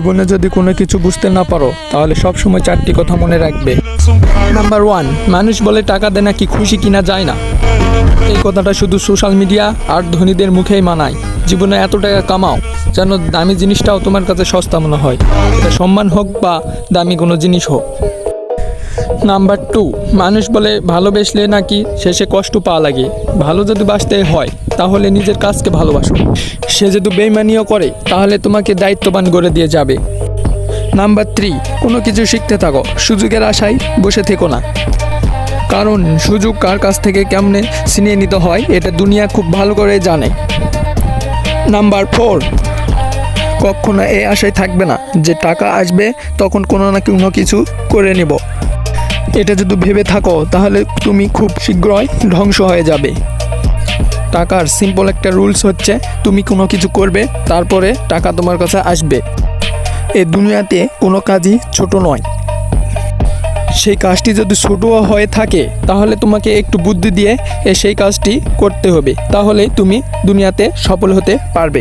জীবনে যদি কোনো কিছু বুঝতে না পারো তাহলে সবসময় চারটি কথা মনে রাখবে। নাম্বার 1, মানুষ বলে টাকা দেয় নাকি খুশি কিনা যায় না। এই কথাটা শুধু সোশ্যাল মিডিয়া আর ধনীদের মুখেই মানায়। জীবনে এত টাকা কামাও যেন দামি জিনিসটাও তোমার কাছে সস্তা মনে হয়, এটা সম্মান হোক বা দামি কোনো জিনিস হোক। নাম্বার 2, মানুষ বলে ভালোবেসলে নাকি শেষে কষ্ট পাওয়া লাগে। ভালো যদি বাসতে হয় তাহলে নিজের কাজকে ভালোবাসো। সে যদি বেইমানিও করে তাহলে তোমাকে দায়িত্ববান করে দিয়ে যাবে। নাম্বার 3, কোনো কিছু শিখতে থাকো, সুযোগের আশায় বসে থেকো না, কারণ সুযোগ কার কাছ থেকে কেমনে ছিনিয়ে নিতে হয় এটা দুনিয়া খুব ভালো করে জানে। নাম্বার 4, কখনো এই আশায় থাকবে না যে টাকা আসবে তখন কোনো না কোনো কিছু করে নেব। এটা যদি ভেবে থাকো তাহলে তুমি খুব শীঘ্রই ধ্বংস হয়ে যাবে। টাকার সিম্পল একটা রুলস হচ্ছে তুমি কোনো কিছু করবে তারপরে টাকা তোমার কাছে আসবে। এই দুনিয়াতে কোনো কাজই ছোট নয়। সেই কাজটি যদি ছোটও হয়ে থাকে তাহলে তোমাকে একটু বুদ্ধি দিয়ে সেই কাজটি করতে হবে, তাহলে তুমি দুনিয়াতে সফল হতে পারবে।